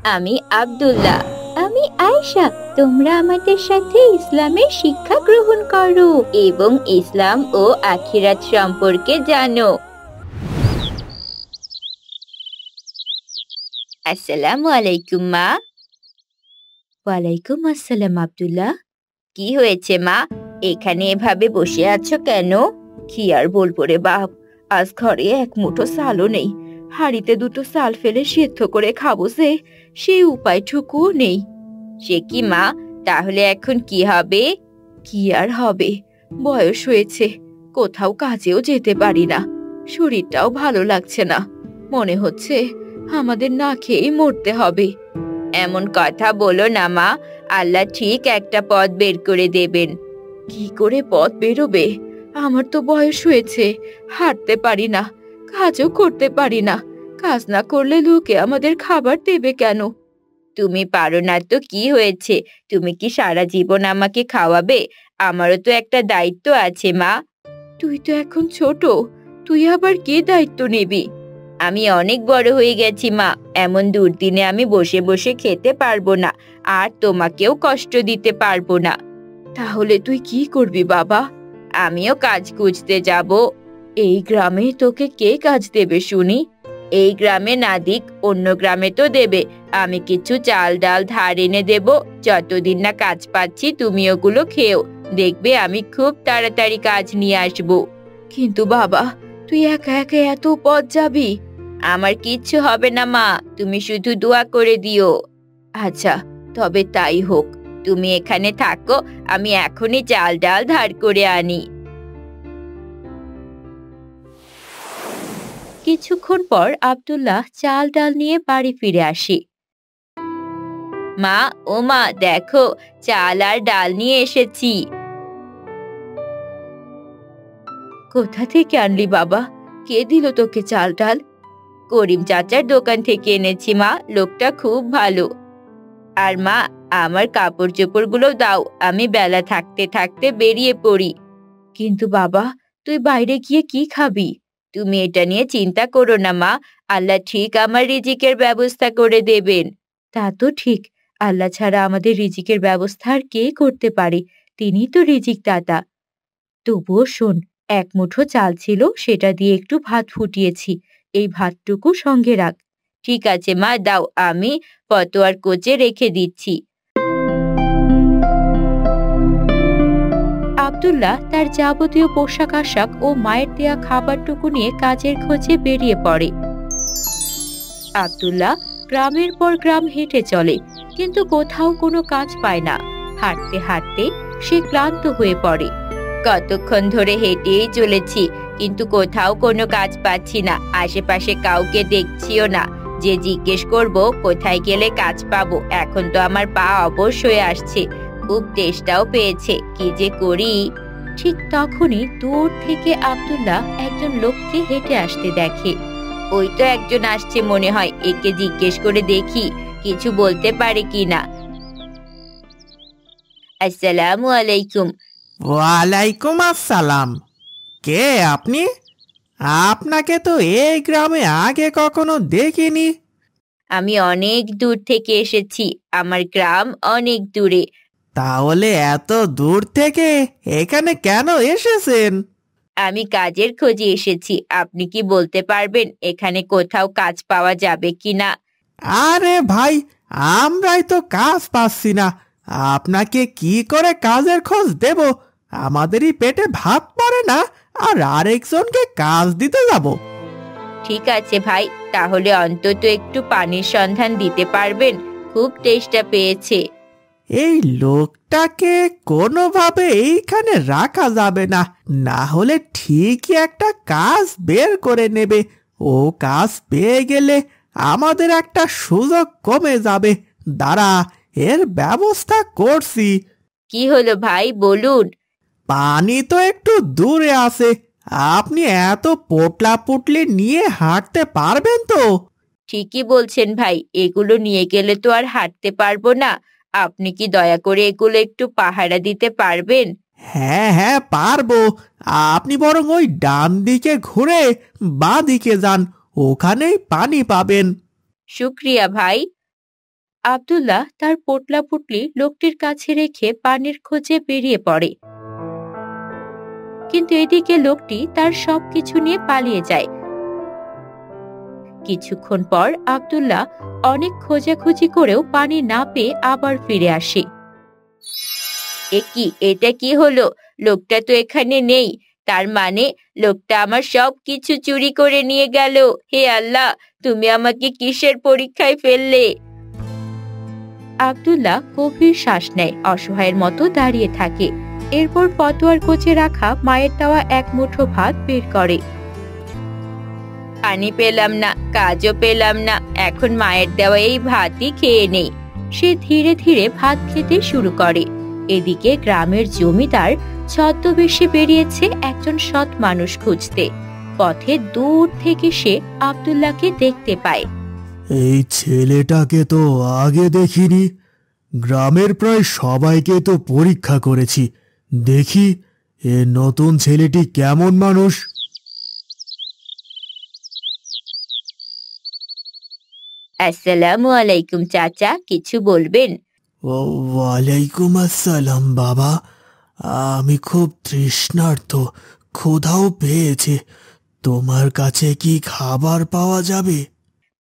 আমি আব্দুল্লাহ। আমি আয়েশা। তোমরা আমাদের সাথে ইসলামের শিক্ষা গ্রহণ করো এবং ইসলাম ও আখিরাত সম্পর্কে জানো। আসসালামু আলাইকুম মা। ওয়ালাইকুম আসসালাম আব্দুল্লাহ। কি হয়েছে মা, এখানে এভাবে বসে আছো কেন? কি আর বলবো রে বাপ, আজ ঘরে এক মুঠো চালও নেই। হাঁড়িতে দুটো চাল ফেলে সেদ্ধ করে খাবো যে, সেই উপায়টুকুও নেই। সে কি মা, তাহলে এখন কি হবে? কি আর হবে, বয়স হয়েছে, কোথাও কাজেও যেতে পারি না, শরীরটাও ভালো লাগছে না, মনে হচ্ছে আমাদের না খেয়েই মরতে হবে। এমন কথা বলো না মা, আল্লাহ ঠিক একটা পথ বের করে দেবেন। কি করে পথ বেরোবে? আমার তো বয়স হয়েছে, হাঁটতে পারি না, কাজও করতে পারি না। কাজ না করলে লোকে আমাদের খাবার দেবে কেন? তুমি পারো না তো কি হয়েছে, তুমি কি সারা জীবন আমাকে খাওয়াবে? আমারও তো একটা দায়িত্ব আছে মা। তুই তো এখন ছোট, তুই আবার কে দায়িত্ব নিবি? আমি অনেক বড় হয়ে গেছি মা, এমন দুর্দিনে আমি বসে বসে খেতে পারবো না, আর তোমাকেও কষ্ট দিতে পারবো না। তাহলে তুই কি করবি বাবা? আমিও কাজ খুঁজতে যাব। এই গ্রামে তোকে কে কাজ দেবে শুনি? এই গ্রামে না দিক, অন্য গ্রামে তো দেবে। আমি কিছু চাল ডাল ধার এনে দেব, যতদিন না কাজ পাচ্ছি তুমি ওগুলো খেও, দেখবে আমি খুব তাড়াতাড়ি কাজ নিয়ে আসবো। কিন্তু বাবা, তুই একা একা এত পথ যাবি? আমার কিচ্ছু হবে না মা, তুমি শুধু দোয়া করে দিও। আচ্ছা, তবে তাই হোক, তুমি এখানে থাকো, আমি এখনই চাল ডাল ধার করে আনি। কিছুক্ষণ পর আব্দুল্লাহ চাল ডাল নিয়ে বাড়ি ফিরে আসে। মা, ও মা, দেখো, চাল আর ডাল নিয়ে এসেছি। কোথা থেকে আনলি বাবা? কে দিল তোকে চাল ডাল? করিম চাচার দোকান থেকে এনেছি মা, লোকটা খুব ভালো। আর মা, আমার কাপড় চোপড়গুলো দাও, আমি বেলা থাকতে থাকতে বেরিয়ে পড়ি। কিন্তু বাবা, তুই বাইরে গিয়ে কি খাবি? তুমি এটা নিয়ে চিন্তা করো না মা, আল্লাহ ঠিক আমার রিজিকের ব্যবস্থা করে দেবেন। তা তো ঠিক, আল্লাহ ছাড়া আমাদের রিজিকের ব্যবস্থা আর কে করতে পারে? তিনি তো রিজিক দাতা। তবুও শোন, এক মুঠো চাল ছিল, সেটা দিয়ে একটু ভাত ফুটিয়েছি, এই ভাতটুকু সঙ্গে রাখ। ঠিক আছে মা, দাও, আমি ফতোয়ার কোচে রেখে দিচ্ছি। আব্দুল্লাহ তার যাবতীয় পোশাক আশাক ও মায়ের দেয়া খাবারটুকু নিয়ে কাজের খোঁজে বেরিয়ে পড়ে। আব্দুল্লাহ গ্রামের পর গ্রাম হেঁটে চলে, কিন্তু কোথাও কোনো কাজ পায় না। হাঁটতে হাঁটতে সে ক্লান্ত হয়ে পড়ে। কতক্ষণ ধরে হেঁটেই চলেছি, কিন্তু কোথাও কোনো কাজ পাচ্ছি না, আশেপাশে কাউকে দেখছিও না যে জিজ্ঞেস করব কোথায় গেলে কাজ পাবো। এখন তো আমার পা অবশ হয়ে আসছে, খুব তেষ্টাও পেয়েছে, কি যে করি। ঠিক তখনই দূর থেকে আব্দুল্লাহ একজন লোককে হেঁটে আসতে দেখে। ওই তো একজন আসছে মনে হয়, একে জিজ্ঞেস করে দেখি কিছু বলতে পারে কিনা। আসসালামু আলাইকুম। ওয়ালাইকুম আসসালাম। কে আপনি? আপনাকে তো এই গ্রামে আগে কখনো দেখিনি। আমি অনেক দূর থেকে এসেছি, আমার গ্রাম অনেক দূরে। তাহলে এত দূর থেকে এখানে কেন এসেছেন? আমি কাজের খোঁজে এসেছি, আপনি কি বলতে পারবেন এখানে কোথাও কাজ পাওয়া যাবে কিনা? আরে ভাই, আমরাই তো কাজ পাচ্ছি না, আপনাকে কি করে কাজের খোঁজ দেব? আমাদেরই পেটে ভাত পড়ে না, আর আরেকজনকে কাজ দিতে যাব? ঠিক আছে ভাই, তাহলে অন্তত একটু পানির সন্ধান দিতে পারবেন? খুব তেষ্টা পেয়েছে। এই লোকটাকে কোনোভাবে এইখানে রাখা যাবে না, না হলে ঠিকই একটা কাজ বের করে নেবে। ও কাজ পেয়ে গেলে আমাদের একটা সুযোগ কমে যাবে। দাঁড়া, এর ব্যবস্থা করছি। কি হলো ভাই, বলুন। পানি তো একটু দূরে আছে, আপনি এত পোটলা পুটলি নিয়ে হাঁটতে পারবেন তো? ঠিকই বলছেন ভাই, এগুলো নিয়ে গেলে তো আর হাঁটতে পারবো না। আপনি কি দয়া করে এগুলো একটু পাহারা দিতে পারবেন? হ্যাঁ হ্যাঁ, পারবো। আপনি বরং ওই ডান দিকে ঘুরে বাঁ দিকে যান, ওখানেই পানি পাবেন। শুক্রিয়া ভাই। আব্দুল্লাহ তার পোটলা পুটলি লোকটির কাছে রেখে পানির খোঁজে বেরিয়ে পড়ে, কিন্তু এদিকে লোকটি তার সবকিছু নিয়ে পালিয়ে যায়। কিছুক্ষণ পর আব্দুল্লাহ অনেক খোঁজাখুঁজি করেও পানি না পেয়ে আবার ফিরে আসে। এটা কি হলো? লোকটা তো এখানে নেই, তার মানে লোকটা আমার সবকিছু চুরি করে নিয়ে গেল। হে আল্লাহ, তুমি আমাকে কিসের পরীক্ষায় ফেললে? আব্দুল্লাহ গভীর শ্বাস নেয়, অসহায়ের মতো দাঁড়িয়ে থাকে। এরপর ফতোয়ার কোচে রাখা মায়ের দেওয়া এক মুঠো ভাত বের করে। পানি পেলাম না, কাজও পেলাম না, এখন মায়ের দেওয়া এই ভাতই খেয়ে নেই। সে ধীরে ধীরে ভাত খেতে শুরু করে। এদিকে গ্রামের জমিদার ছদ্মবেশে বেরিয়েছে একজন সৎ মানুষ খুঁজতে। পথে দূর থেকে সে আব্দুল্লাহকে দেখতে পায়। এই ছেলেটাকে তো আগে দেখিনি। গ্রামের প্রায় সবাইকে তো পরীক্ষা করেছি, দেখি এ নতুন ছেলেটি কেমন মানুষ। আসসালামু আলাইকুম চাচা, কিছু বলবেন? ওয়ালাইকুম আসসালাম বাবা, আমি খুব তৃষ্ণার্ত, ক্ষুধাও পেয়েছে। তোমার কাছে কি খাবার পাওয়া যাবে?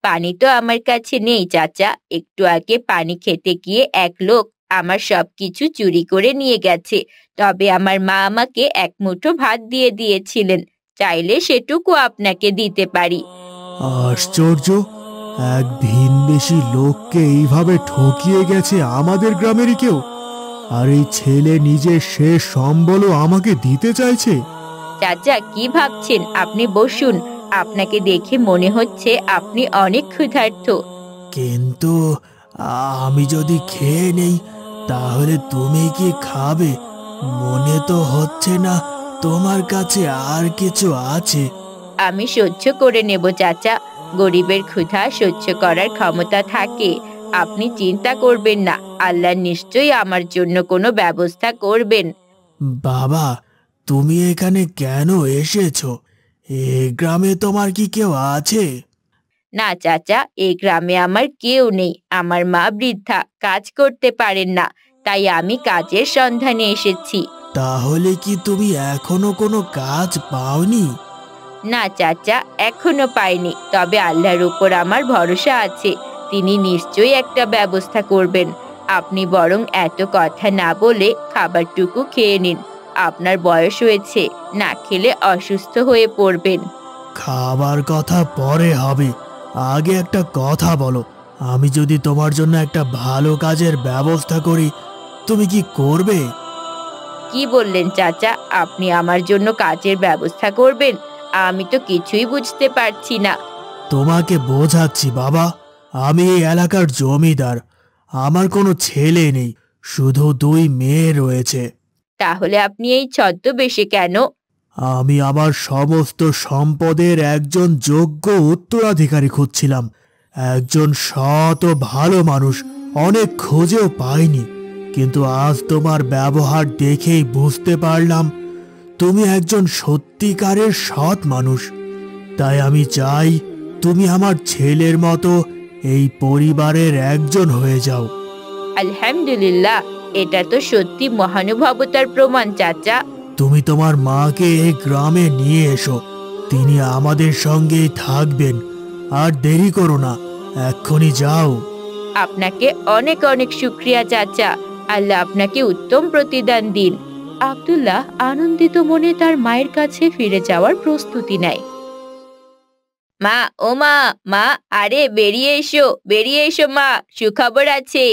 পানি তো আমার কাছে নেই চাচা, একটু আগে পানি খেতে গিয়ে এক লোক আমার সবকিছু চুরি করে নিয়ে গেছে। তবে আমার মা আমাকে এক মুঠো ভাত দিয়ে দিয়েছিলেন, চাইলে সেটুকু আপনাকে দিতে পারি। আশ্চর্য, এক ভিনদেশী লোককে এইভাবে ঠকিয়ে গেছে আমাদের গ্রামেরই কেউ, আর এই ছেলে নিজের শেষ সম্বলও আমাকে দিতে চাইছে। চাচা, কি ভাবছেন? আপনি বসুন, আপনাকে দেখে মনে হচ্ছে আপনি অনেক ক্ষুধার্ত। কিন্তু আমি যদি খেয়ে নেই তাহলে তুমি কি খাবে? মনে তো হচ্ছে না তোমার কাছে আর কিছু আছে। আমি সহ্য করে নেব চাচা, গরিবের ক্ষুধা সহ্য করার ক্ষমতা থাকে। আপনি চিন্তা করবেন না, আল্লাহ নিশ্চয়ই আমার জন্য কোনো ব্যবস্থা করবেন। বাবা, তুমি এখানে কেন এসেছো? এই গ্রামে তোমার কি কেউ আছে? না চাচা, এই গ্রামে আমার কেউ নেই। আমার মা বৃদ্ধা, কাজ করতে পারেন না, তাই আমি কাজের সন্ধানে এসেছি। তাহলে কি তুমি এখনো কোনো কাজ পাওনি? না চাচা, এখনো পাইনি, তবে আল্লাহর উপর আমার ভরসা আছে, তিনি নিশ্চয়ই একটা ব্যবস্থা করবেন। আপনি বরং এত কথা না বলে খাবারটুকু খেয়ে নিন। আপনার বয়স হয়েছে, না খেলে অসুস্থ হয়ে পড়বেন। খাবার কথা পরে হবে, আগে একটা কথা বলো। আমি যদি তোমার জন্য একটা ভালো কাজের ব্যবস্থা করি, তুমি কি করবে? কি বললেন চাচা? আপনি আমার জন্য কাজের ব্যবস্থা করবেন? আমি তো কিছুই বুঝতে পারছি না। তোমাকে বোঝাচ্ছি বাবা, আমি এই এলাকার জমিদার। আমার কোনো ছেলে নেই, শুধু দুই মেয়ে রয়েছে। তাহলে আপনি এই ছদ্মবেশে কেন? আমি আমার সমস্ত সম্পদের একজন যোগ্য উত্তরাধিকারী খুঁজছিলাম, একজন সৎ ও ভালো মানুষ। অনেক খোঁজেও পাইনি, কিন্তু আজ তোমার ব্যবহার দেখেই বুঝতে পারলাম তুমি একজন সত্যিকারের সৎ মানুষ। তাই আমি চাই তুমি আমার ছেলের মতো এই পরিবারের একজন হয়ে যাও। আলহামদুলিল্লাহ, এটা তো সত্যি মহানুভবতার প্রমাণ চাচা। তুমি তোমার মাকে এই গ্রামে নিয়ে এসো, তিনি আমাদের সঙ্গেই থাকবেন। আর দেরি করো না, এক্ষুনি যাও। আপনাকে অনেক অনেক শুক্রিয়া চাচা, আল্লাহ আপনাকে উত্তম প্রতিদান দিন। আব্দুল্লাহ আনন্দিত মনে তার মায়ের কাছে ফিরে যাওয়ার প্রস্তুতি নেয়। মা, ও মা, মা, আরে বেরিয়ে এসো, বেরিয়ে এসো মা, সুখবর আছে।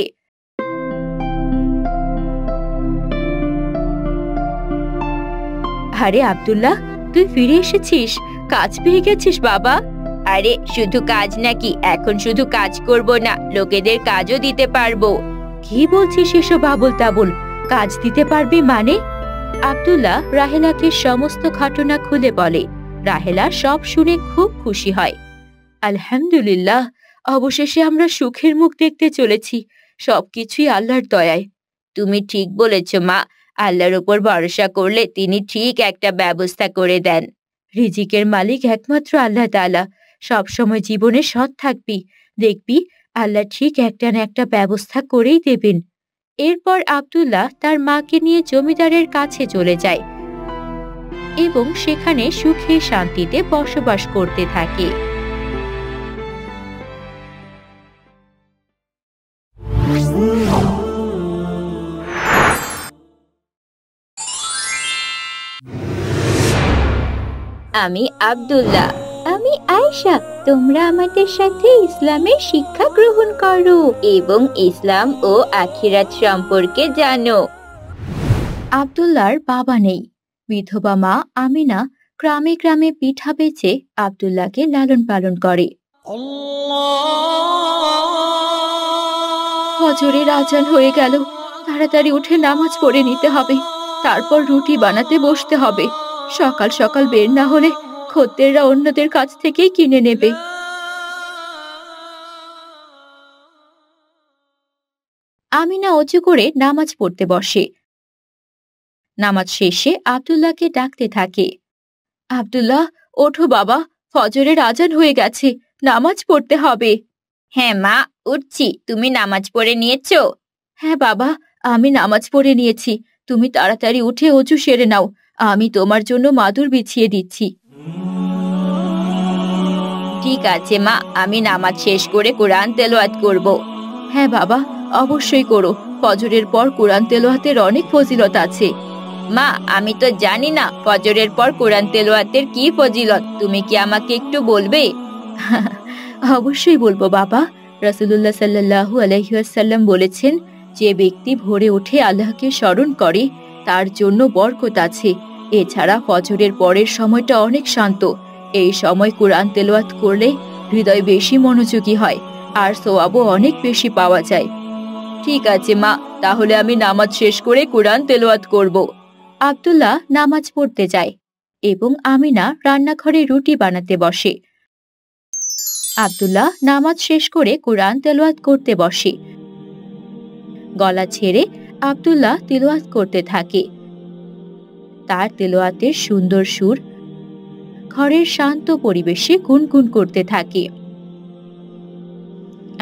আরে আব্দুল্লাহ, তুই ফিরে এসেছিস, কাজ পেয়ে গেছিস বাবা। আরে শুধু কাজ নাকি, এখন শুধু কাজ করব না, লোকেদের কাজও দিতে পারবো। কি বলছিস এসব আবোল তাবোল? কাজ দিতে পারবি মানে? আব্দুল্লাহ রাহেলাকে সমস্ত ঘটনা খুলে বলে। রাহেলা সব শুনে খুব খুশি হয়। আলহামদুলিল্লাহ, অবশেষে আমরা সুখের মুখ দেখতে চলেছি, সবকিছুই আল্লাহর দয়ায়। তুমি ঠিক বলেছ মা, আল্লাহর উপর ভরসা করলে তিনি ঠিক একটা ব্যবস্থা করে দেন। রিজিকের মালিক একমাত্র আল্লাহ তাআলা। সব সময় জীবনে সৎ থাকবি, দেখবি আল্লাহ ঠিক একটা না একটা ব্যবস্থা করেই দেবেন। এরপর আব্দুল্লাহ তার মাকে নিয়ে জমিদারের কাছে চলে যায় এবং সেখানে সুখে শান্তিতে বসবাস করতে থাকে। আমি আব্দুল্লাহ, আমি আয়েশা। তোমরা আমাদের সাথে ইসলামের শিক্ষা গ্রহণ করো এবং ইসলাম ও আখিরাত সম্পর্কে জানো। আব্দুল্লাহর বাবা নেই। বিধবা মা আমিনা গ্রামে গ্রামে পিঠা বেচে আব্দুল্লাহকে লালন পালন করে। ফজরের আজান হয়ে গেল, তাড়াতাড়ি উঠে নামাজ পড়ে নিতে হবে, তারপর রুটি বানাতে বসতে হবে। সকাল সকাল বের না হলে খদ্দেররা অন্যদের কাছ থেকেই কিনে নেবে। আমিনা অজু করে নামাজ পড়তে বসে। নামাজ শেষে আব্দুল্লাহকে ডাকতে থাকে। আব্দুল্লাহ, ওঠো বাবা, ফজরের আজান হয়ে গেছে, নামাজ পড়তে হবে। হ্যাঁ মা, উঠছি। তুমি নামাজ পড়ে নিয়েছো? হ্যাঁ বাবা, আমি নামাজ পড়ে নিয়েছি। তুমি তাড়াতাড়ি উঠে অজু সেরে নাও, আমি তোমার জন্য মাদুর বিছিয়ে দিচ্ছি। ঠিক আছে মা, আমি নামাজ শেষ করে কোরআন তেলাওয়াত করব। হ্যাঁ বাবা, অবশ্যই করো। ফজরের পর কোরআন তেলাওয়াতের অনেক ফজিলত আছে। মা, আমি তো জানি না ফজরের পর কোরআন তেলাওয়াতের কি ফজিলত, তুমি কি আমাকে একটু বলবে? অবশ্যই বলবো বাবা। রাসূলুল্লাহ সাল্লাল্লাহু আলাইহি ওয়াসাল্লাম বলেছেন, যে ব্যক্তি ভোরে উঠে আল্লাহকে স্মরণ করে তার জন্য বরকত আছে। এছাড়া ফজরের পরের সময়টা অনেক শান্ত। এই সময় কোরআন তেলাওয়াত করলে হৃদয় বেশি মনোযোগী হয় আর সওয়াবও অনেক বেশি পাওয়া যায়। ঠিক আছে মা, তাহলে আমি নামাজ শেষ করে কোরআন তেলাওয়াত করব। আব্দুল্লাহ নামাজ পড়তে যায় এবং আমিনা রান্নাঘরে রুটি বানাতে বসে। আব্দুল্লাহ নামাজ শেষ করে কোরআন তেলাওয়াত করতে বসে। গলা ছেড়ে আব্দুল্লাহ তেলাওয়াত করতে থাকে। তার তেলাওয়াতের সুন্দর সুর ঘরের শান্ত পরিবেশে গুনগুন করতে থাকে।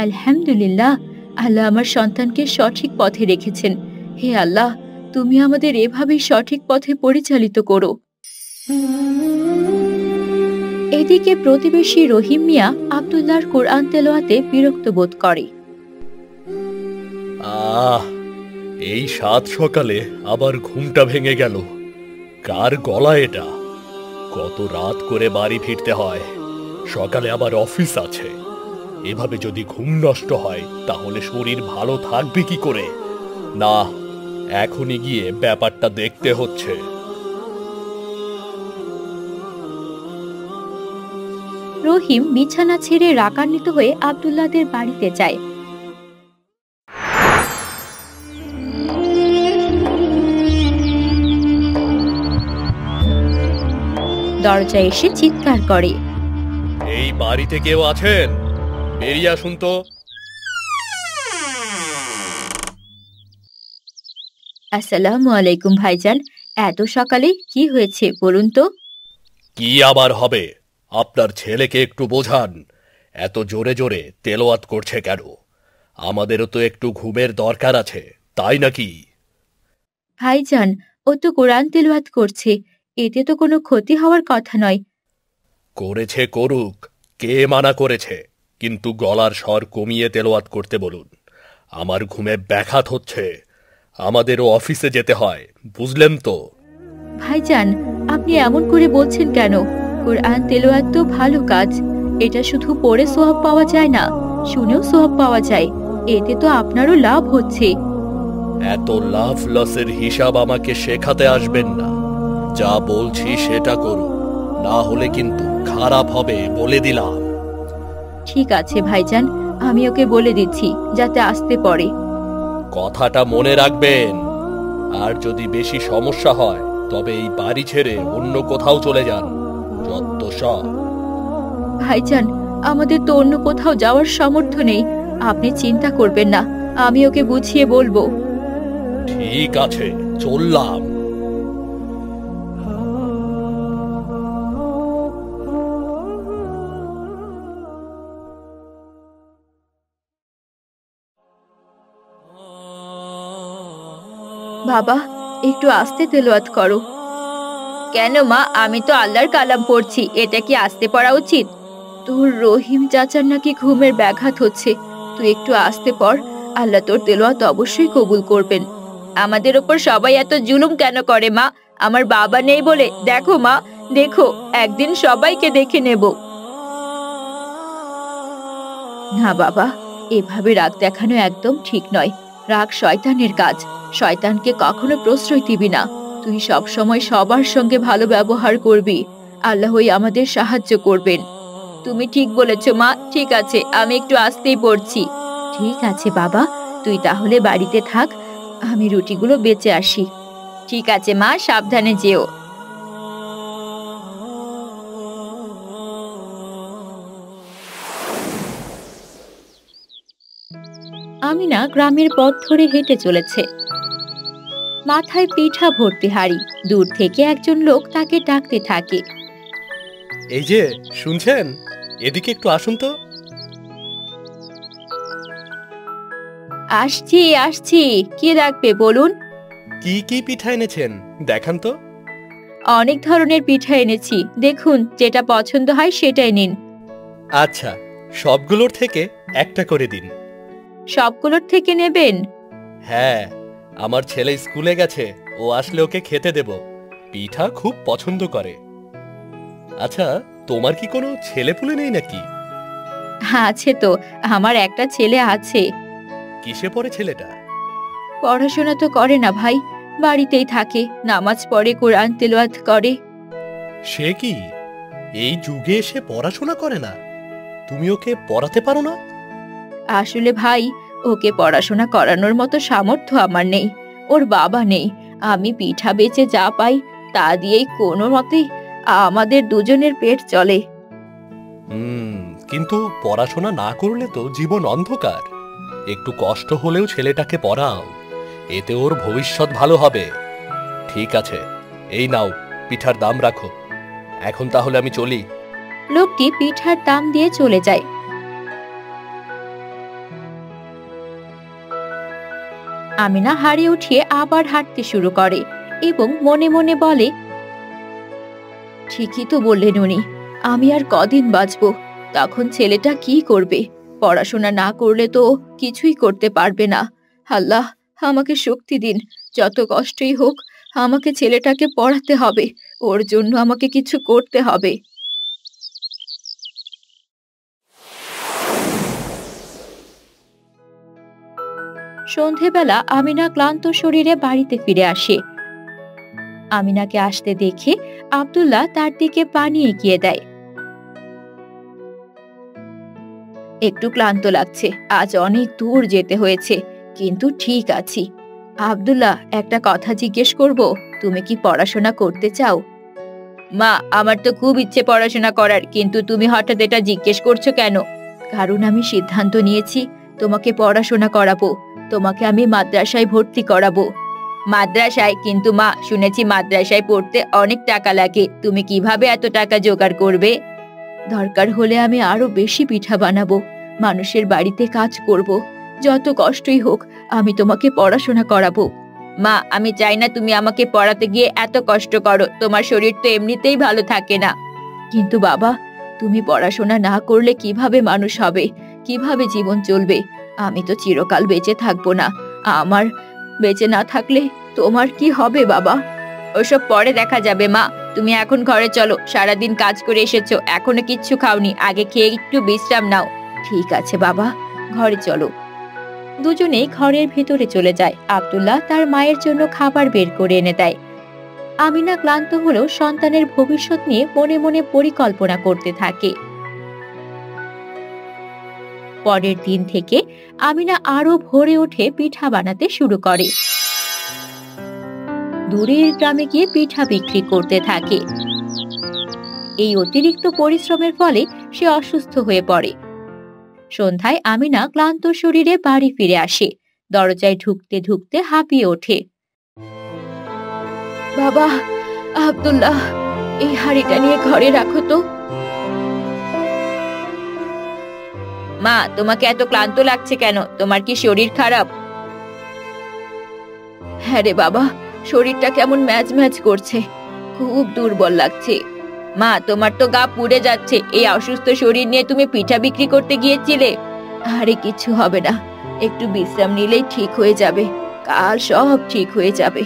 আলহামদুলিল্লাহ, আল্লাহ আমার সন্তানকে সঠিক পথে রেখেছেন। হে আল্লাহ, তুমি আমাদের এভাবেই সঠিক পথে পরিচালিত করো। এদিকে প্রতিবেশী রহিম মিয়া আব্দুল্লাহর কোরআন তেলাওয়াতে বিরক্ত বোধ করে। এই সাত সকালে আবার ঘুমটা ভেঙে গেল। কার গলা এটা? কত রাত করে বাড়ি ফিরতে হয়, সকালে আবার অফিস আছে। এভাবে যদি ঘুম নষ্ট হয় তাহলে শরীর ভালো থাকবে কি করে? না, এখনই গিয়ে ব্যাপারটা দেখতে হচ্ছে। রহিম বিছানা ছেড়ে রাগান্বিত হয়ে আব্দুল্লাহদের বাড়িতে যায়। দরজায় এসে চিৎকার করে, এই বাড়িতে কেউ আছেন? বেরিয়ে আসুন তো। আসসালামু আলাইকুম ভাইজান, এত সকালে কি হয়েছে বলুন তো? কি আবার হবে? আপনার ছেলেকে একটু বোঝান, এত জোরে জোরে তেলাওয়াত করছে কেন? আমাদেরও তো একটু ঘুমের দরকার আছে, তাই নাকি? ভাইজান, ও তো কোরআন তেলাওয়াত করছে, এতে তো কোনো ক্ষতি হওয়ার কথা নয়। করেছে করুক, কে মানা করেছে, কিন্তু গলার স্বর কমিয়ে তেলাওয়াত করতে বলুন। আমার ঘুমে ব্যাঘাত হচ্ছে, আমাদেরও অফিসে যেতে হয়, বুঝলেন তো? ভাইজান, আপনি এমন করে বলছেন কেন? কোরআন তেলাওয়াত তো ভালো কাজ, এটা শুধু পড়ে সওয়াব পাওয়া যায় না, শুনেও সওয়াব পাওয়া যায়। এতে তো আপনারও লাভ হচ্ছে। এত লাভ লসের হিসাব আমাকে শেখাতে আসবেন না। যা বলছি সেটা করুন, না হলে কিন্তু খারাপ হবে, বলে দিলাম। ঠিক আছে ভাইজান, আমি ওকে বলে দিচ্ছি যাতে আসতে পারে। কথাটা মনে রাখবেন। আর যদি বেশি সমস্যা হয় তবে এই বাড়ি ছেড়ে অন্য কোথাও চলে যান। যত সব। ভাইজান, আমাদের তো অন্য কোথাও যাওয়ার সামর্থ্য নেই, আপনি চিন্তা করবেন না, আমি ওকে বুঝিয়ে বলবো। ঠিক আছে, চললাম। বাবা, একটু আস্তে তেলাওয়াত করো। কেন মা, আমি তো আল্লাহর কালাম পড়ছি, এটা কি আস্তে পড়া উচিত? তোর রহিম চাচার নাকি ঘুমের ব্যাঘাত হচ্ছে, তুই একটু আস্তে পড়। আল্লাহ তোর তেলাওয়াত অবশ্যই কবুল করবেন। আমাদের ওপর সবাই এত জুলুম কেন করে মা? আমার বাবা নেই বলে? দেখো মা, দেখো, একদিন সবাইকে দেখে নেব। না বাবা, এভাবে রাগ দেখানো একদম ঠিক নয়। রাগ শয়তানের কাজ। শয়তানকে কখনো প্রশ্রয় দিবি না। তুই সব সময় সবার সঙ্গে ভালো ব্যবহার করবি, আল্লাহই আমাদের সাহায্য করবেন। তুমি ঠিক বলেছ মা, ঠিক আছে, আমি একটু আস্তেই পড়ছি। ঠিক আছে বাবা, তুই তাহলে বাড়িতে থাক, আমি রুটিগুলো বেঁচে আসি। ঠিক আছে মা, সাবধানে যেও। আমিনা গ্রামের পথ ধরে হেঁটে চলেছে, মাথায় পিঠা ভর্তি হাড়ি। দূর থেকে একজন লোক তাকে ডাকতে থাকে। এই যে, শুনছেন? এদিকে একটু আসুন তো। আসছি আসছি, কি ডাকবে বলুন? কি কি পিঠা এনেছেন দেখান তো। অনেক ধরনের পিঠা এনেছি, দেখুন যেটা পছন্দ হয় সেটাই নিন। আচ্ছা, সবগুলোর থেকে একটা করে দিন। সবগুলোর থেকে নেবেন? হ্যাঁ, আমার ছেলে স্কুলে গেছে, ও আসলে ওকে খেতে দেব। পিঠা খুব পছন্দ করে। আচ্ছা, তোমার কি কোনো ছেলেপুলে নেই নাকি? আছে তো, আমার একটা ছেলে আছে। কিসে পড়ে ছেলেটা? পড়াশোনা তো করে না ভাই, বাড়িতেই থাকে, নামাজ পড়ে, কোরআন তেলাওয়াত করে। সে কি, এই যুগে এসে পড়াশোনা করে না? তুমি ওকে পড়াতে পারো না? আসলে ভাই, ওকে পড়াশোনা করানোর মতো সামর্থ্য আমার নেই, ওর বাবা নেই। আমি পিঠা বেচে যা পাই তা দিয়েই কোনো মতে আমাদের দুজনের পেট চলে। কিন্তু পড়াশোনা না করলে তো জীবন অন্ধকার। একটু কষ্ট হলেও ছেলেটাকে পড়াও, এতে ওর ভবিষ্যৎ ভালো হবে। ঠিক আছে, এই নাও, পিঠার দাম রাখো। এখন তাহলে আমি চলি। লোকটি পিঠার দাম দিয়ে চলে যায়। আমিনা হাড়ি উঠিয়ে আবার হাঁটতে শুরু করে এবং মনে মনে বলে, ঠিকই তো বললেন উনি, আমি আর কদিন বাঁচবো? তখন ছেলেটা কি করবে? পড়াশোনা না করলে তো কিছুই করতে পারবে না। আল্লাহ, আমাকে শক্তি দিন, যত কষ্টই হোক আমাকে ছেলেটাকে পড়াতে হবে, ওর জন্য আমাকে কিছু করতে হবে। সন্ধেবেলা আমিনা ক্লান্ত শরীরে বাড়িতে ফিরে আসে। আমিনাকে আসতে দেখে আব্দুল্লাহ তার দিকে পানি এগিয়ে দেয়। একটু ক্লান্ত লাগছে, আজ অনেক দূর যেতে হয়েছে, কিন্তু ঠিক আছি। আব্দুল্লাহ, একটা কথা জিজ্ঞেস করব, তুমি কি পড়াশোনা করতে চাও? মা, আমার তো খুব ইচ্ছে পড়াশোনা করার, কিন্তু তুমি হঠাৎ এটা জিজ্ঞেস করছো কেন? কারণ আমি সিদ্ধান্ত নিয়েছি তোমাকে পড়াশোনা করাবো, তোমাকে আমি মাদ্রাসায় ভর্তি করাবো। মাদ্রাসায়? কিন্তু মা, শুনেছি মাদ্রাসায় পড়তে অনেক টাকা লাগে, তুমি কিভাবে এত টাকা জোগাড় করবে? দরকার হলে আমি আরো বেশি পিঠা বানাবো, মানুষের বাড়িতে কাজ করব, যত কষ্টই হোক আমি তোমাকে পড়াশোনা করাবো। মা, আমি চাই না তুমি আমাকে পড়াতে গিয়ে এত কষ্ট করো, তোমার শরীর তো এমনিতেই ভালো থাকে না। কিন্তু বাবা, তুমি পড়াশোনা না করলে কিভাবে মানুষ হবে, কিভাবে জীবন চলবে? আমি তো চিরকাল বেঁচে থাকবো না, আমার বেঁচে না থাকলে তোমার কি হবে বাবা? ওসব পরে দেখা যাবে মা, তুমি এখন ঘরে চলো, সারাদিন কাজ করে এসেছো, এখনো কিচ্ছু খাওনি, আগে খেয়ে একটু বিশ্রাম নাও। ঠিক আছে বাবা, ঘরে চলো। দুজনেই ঘরের ভেতরে চলে যায়। আব্দুল্লাহ তার মায়ের জন্য খাবার বের করে এনে দেয়। আমিনা ক্লান্ত হলেও সন্তানের ভবিষ্যৎ নিয়ে মনে মনে পরিকল্পনা করতে থাকে। পরের দিন থেকে আমিনা আরো ভোরে উঠে পিঠা বানাতে শুরু করে। দূরের গ্রামে গিয়ে পিঠা বিক্রি করতে থাকে। এই অতিরিক্ত পরিশ্রমের ফলে সে অসুস্থ হয়ে পড়ে। সন্ধ্যায় আমিনা ক্লান্ত শরীরে বাড়ি ফিরে আসে। দরজায় ঢুকতে ঢুকতে হাঁপিয়ে ওঠে। বাবা, আব্দুল্লাহ, এই হাঁড়িটা নিয়ে ঘরে রাখো তো। মা, তোমাকে এত ক্লান্ত লাগছে কেন? তোমার কি শরীর খারাপ? হ্যাঁ রে বাবা, শরীরটা কেমন ম্যাজ ম্যাজ করছে, খুব দুর্বল লাগছে। মা, তোমার তো গা পুড়ে যাচ্ছে, এই অসুস্থ শরীর নিয়ে তুমি পিঠা বিক্রি করতে গিয়েছিলে? আরে কিছু হবে না, একটু বিশ্রাম নিলেই ঠিক হয়ে যাবে, কাল সব ঠিক হয়ে যাবে।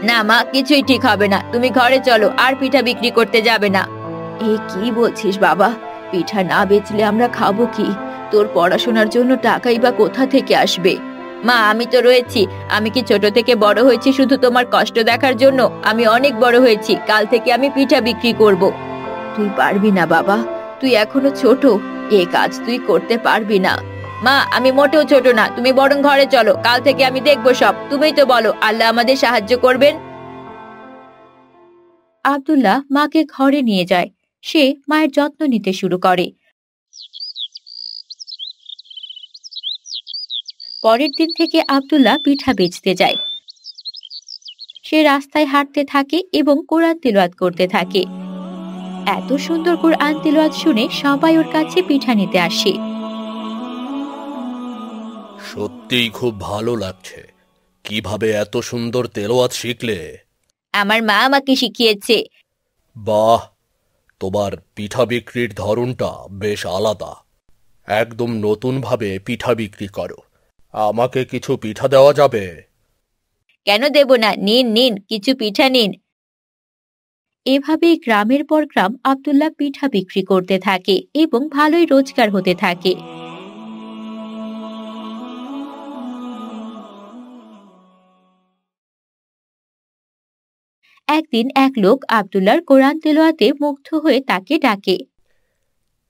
না মা, কিছুই ঠিক হবে না, তুমি ঘরে চলো, আর পিঠা বিক্রি করতে যাবে না। এ কি বলছিস বাবা, পিঠা না বেচলে আমরা খাবো কি? তোর পড়াশোনার জন্য টাকাই বা কোথা থেকে আসবে? মা, আমি তো রয়েছি, আমি কি ছোট থেকে বড় হয়েছি শুধু তোমার কষ্ট দেখার জন্য? আমি অনেক বড় হয়েছি, কাল থেকে আমি পিঠা বিক্রি করব। তুই পারবি না বাবা, তুই এখনো ছোট, এ কাজ তুই করতে পারবি না। মা, আমি মোটেও ছোট না, তুমি বরং ঘরে চলো, কাল থেকে আমি দেখবো সব। তুমিই তো বলো আল্লাহ আমাদের সাহায্য করবেন। আব্দুল্লাহ মাকে ঘরে নিয়ে যায়। সে মায়ের যত্ন নিতে শুরু করে। পরের দিন থেকে আব্দুল্লাহ পিঠা বেচতে যায়। সে রাস্তায় হাঁটতে থাকে এবং কোরআন তিলাওয়াত করতে থাকে। এত সুন্দর কোরআন তিলাওয়াত শুনে সবাই ওর কাছে পিঠা নিতে আসে। সত্যিই খুব ভালো লাগছে। কিভাবে এত সুন্দর তেলাওয়াত শিখলে? আমার মা আমাকে শিখিয়েছে। বাহ, তোমার পিঠা বিক্রির ধরনটা বেশ আলাদা। একদম নতুনভাবে পিঠা বিক্রি করো। আমাকে কিছু পিঠা দেওয়া যাবে? কেন দেব না, নিন নিন, কিছু পিঠা নিন। এভাবেই গ্রামের পর গ্রাম আব্দুল্লাহ পিঠা বিক্রি করতে থাকে এবং ভালোই রোজগার হতে থাকে। একদিন এক লোক আব্দুল্লাহর কোরআন তেলাওয়াতে মুগ্ধ হয়ে তাকে ডাকে।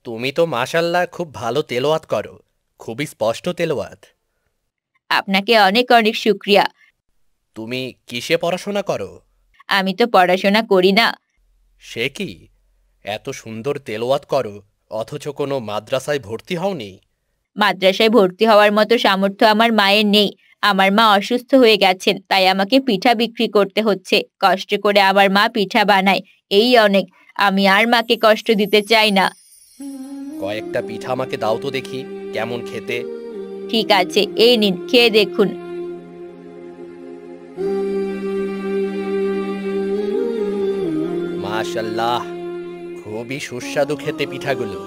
তুমি তো মাশাল্লাহ খুব ভালো তেলাওয়াত করো, খুবই স্পষ্ট তেলাওয়াত। আপনাকে অনেক অনেক শুকরিয়া। তুমি কিসে পড়াশোনা করো? আমি তো পড়াশোনা করি না। সে কি, এত সুন্দর তেলাওয়াত করো অথচ কোনো মাদ্রাসায় ভর্তি হওনি? মাদ্রাসায় ভর্তি হওয়ার মতো সামর্থ্য আমার মায়ের নেই। আমার মা অসুস্থ হয়ে গেছেন, তাই আমাকে পিঠা বিক্রি করতে হচ্ছে। কষ্ট করে আমার মা পিঠা বানায়, এই অনেক। আমি আর মাকে কষ্ট দিতে চাই না। কয়েকটা পিঠা আমাকে দাও তো দেখি, কেমন খেতে। ঠিক আছে, এই নিন, খেয়ে দেখুন। মাশাল্লাহ, খুবই সুস্বাদু খেতে পিঠাগুলো।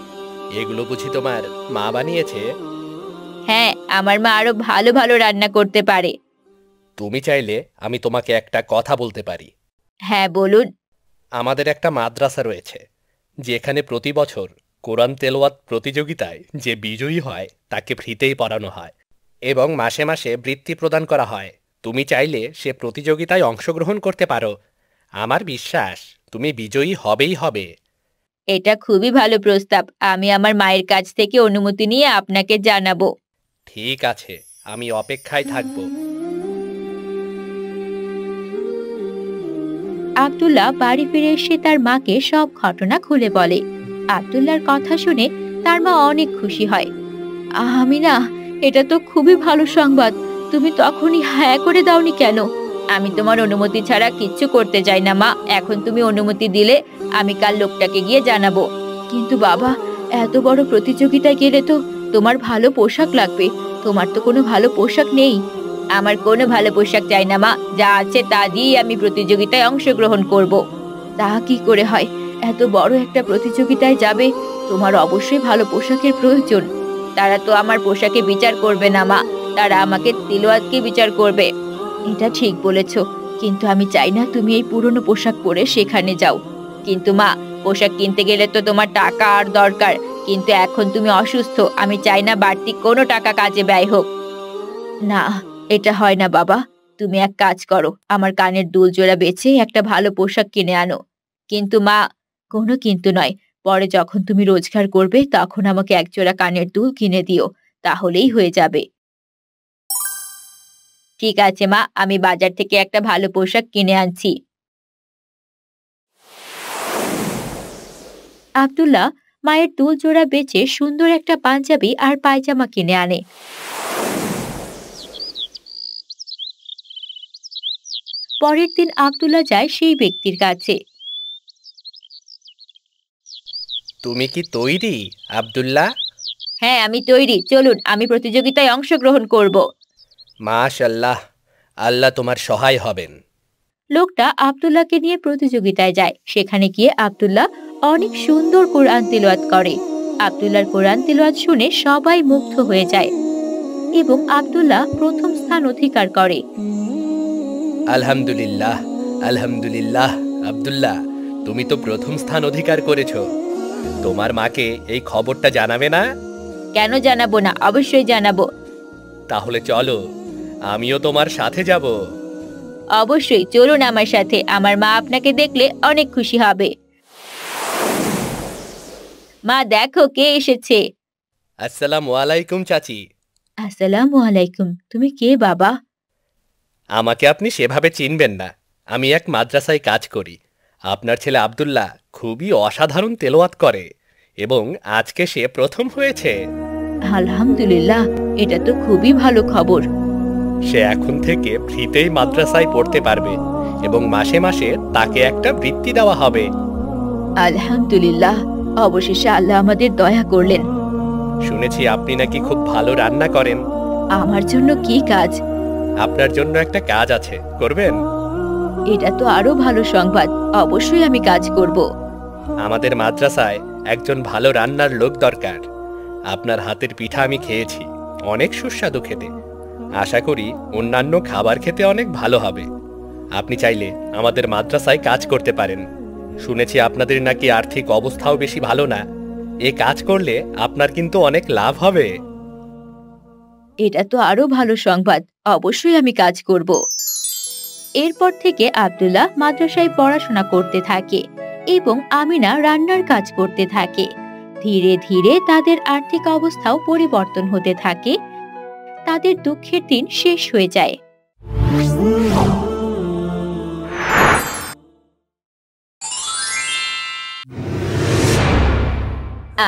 এগুলো বুঝি তোমার মা বানিয়েছে? হ্যাঁ, আমার মা আরো ভালো ভালো রান্না করতে পারে। তুমি চাইলে আমি তোমাকে একটা কথা বলতে পারি। হ্যাঁ বলুন। আমাদের একটা মাদ্রাসা রয়েছে, যেখানে প্রতি বছর কোরআন তেলাওয়াত প্রতিযোগিতায় যে বিজয়ী হয় তাকে ফ্রিতেই পড়ানো হয় এবং মাসে মাসে বৃত্তি প্রদান করা হয়। তুমি চাইলে সে প্রতিযোগিতায় অংশগ্রহণ করতে পারো। আমার বিশ্বাস তুমি বিজয়ী হবেই হবে। এটা খুবই ভালো প্রস্তাব। আমি আমার মায়ের কাছ থেকে অনুমতি নিয়ে আপনাকে জানাবো। ঠিক আছে, আমি অপেক্ষায় থাকব। আব্দুল্লাহ বাড়ি ফিরে এসে তার মাকে সব ঘটনা খুলে বলে। আব্দুল্লাহর কথা শুনে তার মা অনেক খুশি হয়। আমি না, এটা তো খুবই ভালো সংবাদ। তুমি তখনই হ্যাঁ করে দাওনি কেন? আমি তোমার অনুমতি ছাড়া কিচ্ছু করতে চাই না মা। এখন তুমি অনুমতি দিলে আমি কাল লোকটাকে গিয়ে জানাবো। কিন্তু বাবা, এত বড় প্রতিযোগিতায় গেলে তো তোমার ভালো পোশাক লাগবে। তোমার তো কোনো ভালো পোশাক নেই। আমার কোনো ভালো পোশাক চাই না মা, যা আছে তা দিয়েই আমি প্রতিযোগিতায় অংশগ্রহণ করব। তা কি করে হয়? এত বড় একটা প্রতিযোগিতায় যাবে, তোমার অবশ্যই ভালো পোশাকের প্রয়োজন। তারা তো আমার পোশাকে বিচার করবে না মা, তারা আমাকে তিলওয়াতকে বিচার করবে। এটা ঠিক বলেছ, কিন্তু আমি চাই না তুমি এই পুরনো পোশাক পরে সেখানে যাও। কিন্তু মা, পোশাক কিনতে গেলে তো তোমার টাকা আর দরকার। কিন্তু এখন তুমি অসুস্থ, আমি চাই না বাড়তি কোনো টাকা কাজে ব্যয় হোক। না, এটা হয় না বাবা। তুমি এক কাজ করো, আমার কানের দুল জোড়া বেচে একটা ভালো পোশাক কিনে আনো। কিন্তু মা, কোনো কিন্তু নয়। পরে যখন তুমি রোজগার করবে তখন আমাকে এক জোড়া কানের দুল কিনে দিও, তাহলেই হয়ে যাবে। ঠিক আছে মা, আমি বাজার থেকে একটা ভালো পোশাক কিনে আনছি। আব্দুল্লাহ মায়ের দুল জোড়া বেচে সুন্দর একটা পাঞ্জাবি আর পায়জামা কিনে আনে। পরের দিন আব্দুল্লাহ যায় সেই ব্যক্তির কাছে। তুমি কি তৈরি আব্দুল্লাহ? হ্যাঁ, আমি তৈরি, চলুন, আমি প্রতিযোগিতায় অংশগ্রহণ করব। মাশাল্লাহ, আল্লাহ তোমার সহায় হবেন। লোকটা আব্দুল্লাহকে নিয়ে প্রতিযোগিতায় যায়। সেখানে গিয়ে আব্দুল্লাহ অনেক সুন্দর কোরআন তিলাওয়াত করে। আব্দুল্লাহর কোরআন তিলাওয়াত শুনে সবাই মুগ্ধ হয়ে যায় এবং আব্দুল্লাহ প্রথম স্থান অধিকার করে। আলহামদুলিল্লাহ, আলহামদুলিল্লাহ। আব্দুল্লাহ, তুমি তো প্রথম স্থান অধিকার করেছো। তোমার মাকে এই খবরটা জানাবে না? কেন জানাবো না, অবশ্যই জানাবো। তাহলে চলো, আমিও তোমার সাথে যাব। অবশ্যই চলুন আমার সাথে, আমার মা আপনাকে দেখলে অনেক খুশি হবে। মা দেখো কে এসেছে। আসসালামু আলাইকুম চাচি। আসসালামু আলাইকুম। তুমি কে বাবা? আমাকে আপনি সেভাবে চিনবেন না। আমি এক মাদ্রাসায় কাজ করি। আপনার ছেলে আব্দুল্লাহ খুবই অসাধারণ তেলাওয়াত করে এবং আজকে সে প্রথম হয়েছে। আলহামদুলিল্লাহ, এটা তো খুবই ভালো খবর। সে এখন থেকে ফ্রিতেই মাদ্রাসায় পড়তে পারবে এবং মাসে মাসে তাকে একটা বৃত্তি দেওয়া হবে। আলহামদুলিল্লাহ, অবশেষে আল্লাহ আমাদের দয়া করলেন। শুনেছি আপনি নাকি খুব ভালো রান্না করেন। আমার জন্য কি কাজ? আপনার জন্য একটা কাজ আছে, করবেন? এটা তো আরো ভালো সংবাদ, অবশ্যই আমি কাজ করব। আমাদের মাদ্রাসায় একজন ভালো রান্নার লোক দরকার। আপনার হাতের পিঠা আমি খেয়েছি, অনেক সুস্বাদু খেতে। আশা করি অন্যান্য খাবার খেতে অনেক ভালো হবে। আপনি চাইলে আমাদের মাদ্রাসায় কাজ করতে পারেন। শুনেছি আপনাদের নাকি আর্থিক অবস্থাও বেশি ভালো না। এ কাজ করলে আপনার কিন্তু অনেক লাভ হবে। এটা তো আরো ভালো সংবাদ, অবশ্যই আমি কাজ করব। এরপর থেকে আব্দুল্লাহ মাদ্রাসায় পড়াশোনা করতে থাকে এবং আমিনা রান্নার কাজ করতে থাকে। ধীরে ধীরে তাদের আর্থিক অবস্থাও পরিবর্তন হতে থাকে। তাদের দুঃখের দিন শেষ হয়ে যায়।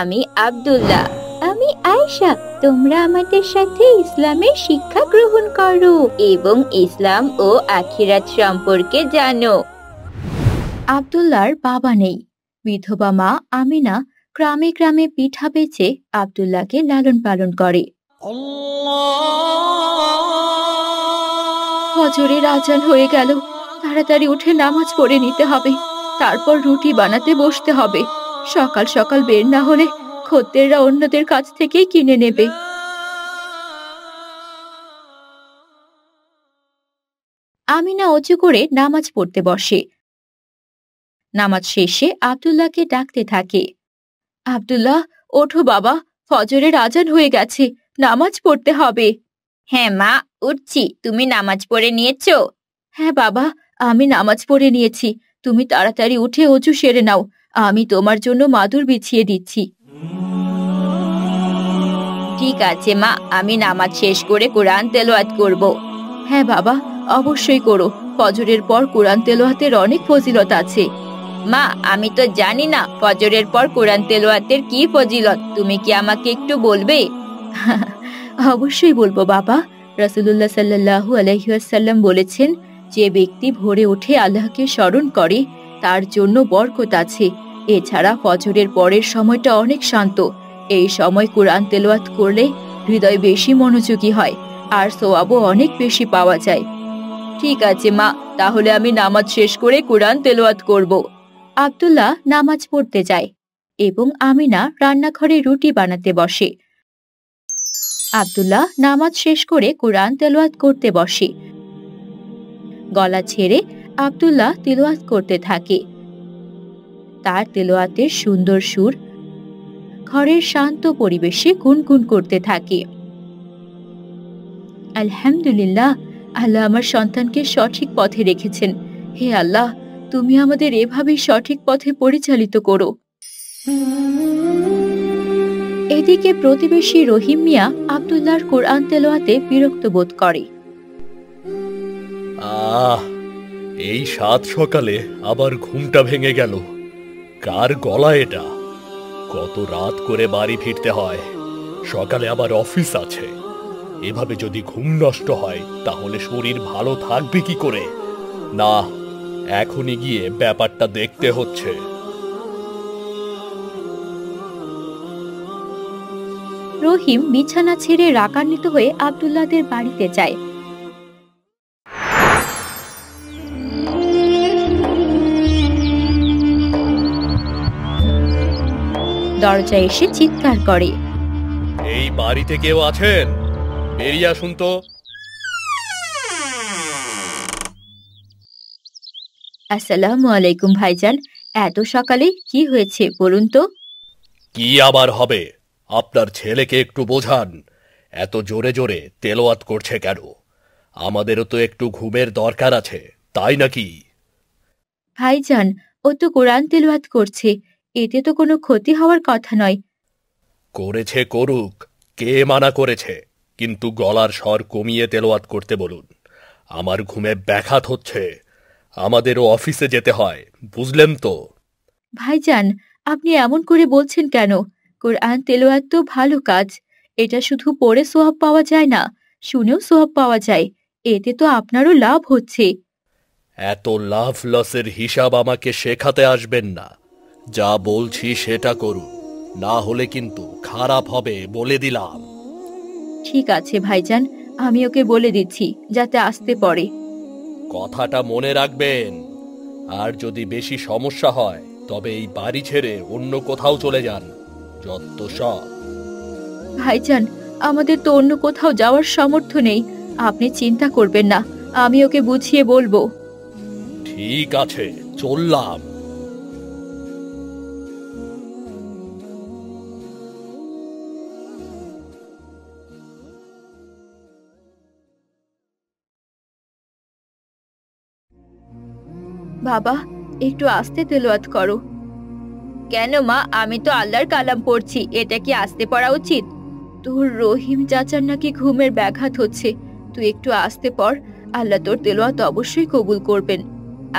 আমি আব্দুল্লাহ, আমি আয়েশা। তোমরা আমাদের সাথে ইসলামের শিক্ষা গ্রহণ করো এবং ইসলাম ও আখিরাত সম্পর্কে জানো। আব্দুল্লাহর বাবা নেই। বিধবা মা আমিনা গ্রামে গ্রামে পিঠা বেচে আব্দুল্লাহকে লালন পালন করে। ফজরের আজান হয়ে গেল, তাড়াতাড়ি উঠে নামাজ পড়ে নিতে হবে, তারপর রুটি বানাতে বসতে হবে। সকাল সকাল বের না হলে খদ্দেররা অন্যদের কাছ থেকেই কিনে নেবে। আমিনা অজু করে নামাজ পড়তে বসে। নামাজ শেষে আব্দুল্লাহকে ডাকতে থাকে। আব্দুল্লাহ, ওঠো বাবা, ফজরের আজান হয়ে গেছে, নামাজ পড়তে হবে। হ্যাঁ মা, উঠছি। তুমি নামাজ পড়ে নিয়েছো? হ্যাঁ বাবা, আমি নামাজ পড়ে নিয়েছি। তুমি তাড়াতাড়ি উঠে অজু সেরে নাও, আমি তোমার জন্য মাদুর বিছিয়ে দিচ্ছি। ঠিক আছে মা, আমি নামাজ শেষ করে কোরআন তেলাওয়াত করব। হ্যাঁ বাবা, অবশ্যই করো। ফজরের পর কোরআন তেলাওয়াতের অনেক ফজিলত আছে। মা, আমি তো জানি না ফজরের পর কোরআন তেলাওয়াতের কি ফজিলত, তুমি কি আমাকে একটু বলবে? অবশ্যই বলবো বাবা। রাসূলুল্লাহ সাল্লাল্লাহু আলাইহি ওয়াসাল্লাম বলেছেন, যে ব্যক্তি ভোরে উঠে আল্লাহকে স্মরণ করে তার জন্য বরকত আছে। এছাড়া ফজরের পরের সময়টা অনেক শান্ত। এই সময় কোরআন তেলাওয়াত করলে হৃদয় বেশি মনোযোগী হয় আর সওয়াবও অনেক বেশি পাওয়া যায়। ঠিক আছে মা, তাহলে আমি নামাজ শেষ করে কোরআন তেলাওয়াত করব। আব্দুল্লাহ নামাজ পড়তে যায় এবং আমিনা রান্নাঘরে রুটি বানাতে বসে। আব্দুল্লাহ নামাজ শেষ করে কোরআন তেলাওয়াত করতে বসে। গলা ছেড়ে আব্দুল্লাহ তেলাওয়াত করতে থাকে। তার তেলাওয়াতের সুন্দর সুর ঘরের শান্ত পরিবেশে গুনগুন করতে থাকে। আলহামদুলিল্লাহ, আল্লাহ আমার সন্তানকে সঠিক পথে রেখেছেন। হে আল্লাহ, তুমি আমাদের এভাবেই সঠিক পথে পরিচালিত করো। এদিকে প্রতিবেশী রহিম মিয়া আব্দুল্লাহর কোরআন তেলাওয়াতে বিরক্ত বোধ করে। এই সাত সকালে আবার ঘুমটা ভেঙে গেল। কার গলা এটা? কত রাত করে বাড়ি ফিরতে হয়, সকালে আবার অফিস আছে। এভাবে যদি ঘুম নষ্ট হয় তাহলে শরীর ভালো থাকবে কি করে? না, এখনই গিয়ে ব্যাপারটা দেখতে হচ্ছে। রহিম বিছানা ছেড়ে রাগান্বিত হয়ে আব্দুল্লাহদের বাড়িতে যায়। দরজায় এসে চিৎকার করে। এই বাড়িতে কেউ আছেন? বেরিয়ে আসুন তো। আসসালামু আলাইকুম ভাইজান, এত সকালে কি হয়েছে বলুন তো? কি আবার হবে? আপনার ছেলেকে একটু বোঝান, এত জোরে জোরে তেলাওয়াত করছে কেন? আমাদেরও তো একটু ঘুমের দরকার আছে, তাই নাকি? ভাইজান, ও তো কোরআন তেলাওয়াত করছে, এতে তো কোনো ক্ষতি হওয়ার কথা নয়। করেছে করুক, কে মানা করেছে, কিন্তু গলার স্বর কমিয়ে তেলাওয়াত করতে বলুন। আমার ঘুমে ব্যাঘাত হচ্ছে, আমাদেরও অফিসে যেতে হয়, বুঝলেন তো? ভাইজান, আপনি এমন করে বলছেন কেন? কোরআন তেলাওয়াত তো ভালো কাজ, এটা শুধু পড়ে সোয়াব পাওয়া যায় না, শুনেও সোয়াব পাওয়া যায়, এতে তো আপনারও লাভ হচ্ছে। এত লাভ লসের হিসাব আমাকে শেখাতে আসবেন না। যা বলছি সেটা করুন, না হলে কিন্তু খারাপ হবে বলে দিলাম। ঠিক আছে ভাইজান, আমি ওকে বলে দিচ্ছি যাতে আসতে পড়ে। কথাটা মনে রাখবেন, আর যদি বেশি সমস্যা হয় তবে এই বাড়ি ছেড়ে অন্য কোথাও চলে যান, যত সব। ভাইজান, আমাদের তো অন্য কোথাও যাওয়ার সামর্থ্য নেই, আপনি চিন্তা করবেন না, আমি ওকে বুঝিয়ে বলবো। ঠিক আছে, চললাম। বাবা, একটু আস্তে তেলাওয়াত করো। কেন মা, আমি তো আল্লাহর কালাম পড়ছি, এটা কি আস্তে পড়া উচিত? তোর রহিম চাচার নাকি ঘুমের ব্যাঘাত হচ্ছে, তুই একটু আস্তে পড়, আল্লাহ তোর তেলাওয়াত অবশ্যই কবুল করবেন।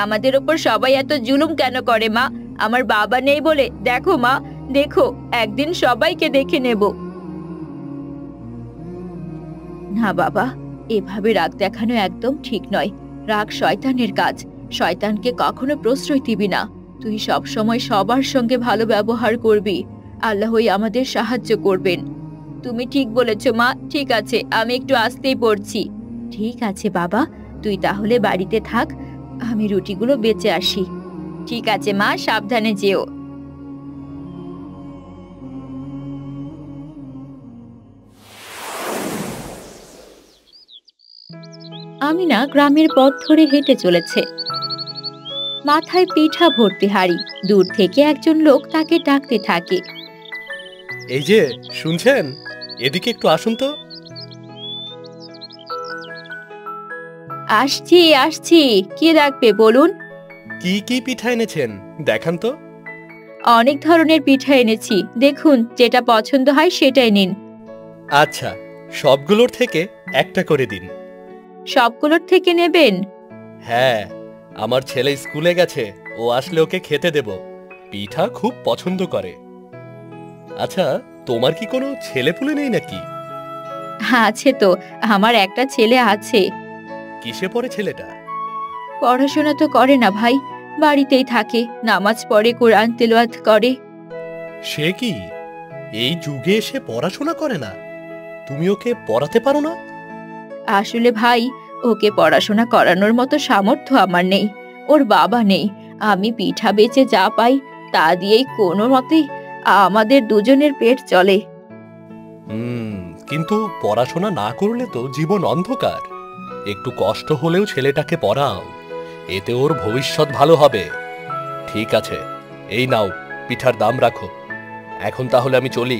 আমাদের ওপর সবাই এত জুলুম কেন করে মা? আমার বাবা নেই বলে? দেখো মা, দেখো, একদিন সবাইকে দেখে নেব। না বাবা, এভাবে রাগ দেখানো একদম ঠিক নয়, রাগ শয়তানের কাজ, শয়তানকে কখনো প্রশ্রয় দিবি না। তুই সব সময় সবার সঙ্গে ভালো ব্যবহার করবি, আল্লাহই আমাদের সাহায্য করবেন। তুমি ঠিক বলেছ মা, ঠিক আছে, আমি একটু আস্তেই পড়ছি। ঠিক আছে বাবা, তুই তাহলে বাড়িতে থাক, আমি রুটিগুলো বেঁচে আসি। ঠিক আছে মা, সাবধানে যেও। আমিনা গ্রামের পথ ধরে হেঁটে চলেছে, মাথায় পিঠা ভর্তি হাড়ি। দূর থেকে একজন লোক তাকে ডাকতে থাকে। এই যে, শুনছেন? এদিকে একটু আসুন তো। আসছি আসছি, কি ডাকবে বলুন? কি কি পিঠা এনেছেন দেখান তো। অনেক ধরনের পিঠা এনেছি, দেখুন যেটা পছন্দ হয় সেটাই নিন। আচ্ছা, সবগুলোর থেকে একটা করে দিন। সবগুলোর থেকে নেবেন? হ্যাঁ, আমার ছেলে স্কুলে গেছে, ও আসলে ওকে খেতে দেব, পিঠা খুব পছন্দ করে। আচ্ছা, তোমার কি কোনো ছেলেপুলে নেই নাকি? আছে তো, আমার একটা ছেলে আছে। কিসে পড়ে ছেলেটা? পড়াশোনা তো করে না ভাই, বাড়িতেই থাকে, নামাজ পড়ে, কোরআন তেলাওয়াত করে। সে কি, এই যুগে এসে পড়াশোনা করে না? তুমি ওকে পড়াতে পারো না? আসলে ভাই, ওকে পড়াশোনা করানোর মতো সামর্থ্য আমার নেই, ওর বাবা নেই, আমি পিঠা বেচে যা পাই তা দিয়েই কোনো মতে আমাদের দুজনের পেট চলে। কিন্তু পড়াশোনা না করলে তো জীবন অন্ধকার। একটু কষ্ট হলেও ছেলেটাকে পড়াও, এতে ওর ভবিষ্যৎ ভালো হবে। ঠিক আছে, এই নাও, পিঠার দাম রাখো। এখন তাহলে আমি চলি।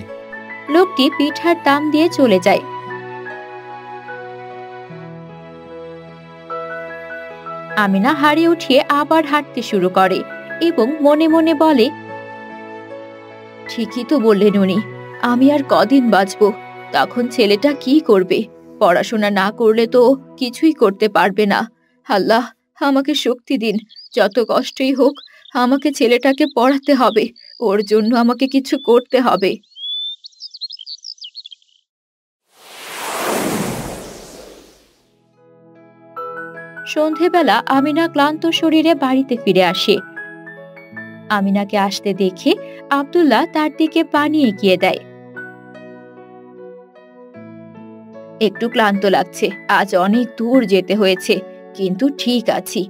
লোকটি পিঠার দাম দিয়ে চলে যায়। আমিনা হাড়ি উঠিয়ে আবার হাঁটতে শুরু করে এবং মনে মনে বলে, ঠিকই তো বললেন উনি, আমি আর কদিন বাঁচবো, তখন ছেলেটা কি করবে? পড়াশোনা না করলে তো কিছুই করতে পারবে না। আল্লাহ, আমাকে শক্তি দিন, যত কষ্টই হোক আমাকে ছেলেটাকে পড়াতে হবে, ওর জন্য আমাকে কিছু করতে হবে। সন্ধেবেলা আমিনা ক্লান্ত শরীরে বাড়িতে ফিরে আসে। আমিনাকে আসতে দেখে আব্দুল্লাহ তার দিকে পানি এগিয়ে দেয়। একটু ক্লান্ত লাগছে, আজ অনেক দূর যেতে হয়েছে, কিন্তু ঠিক আছি।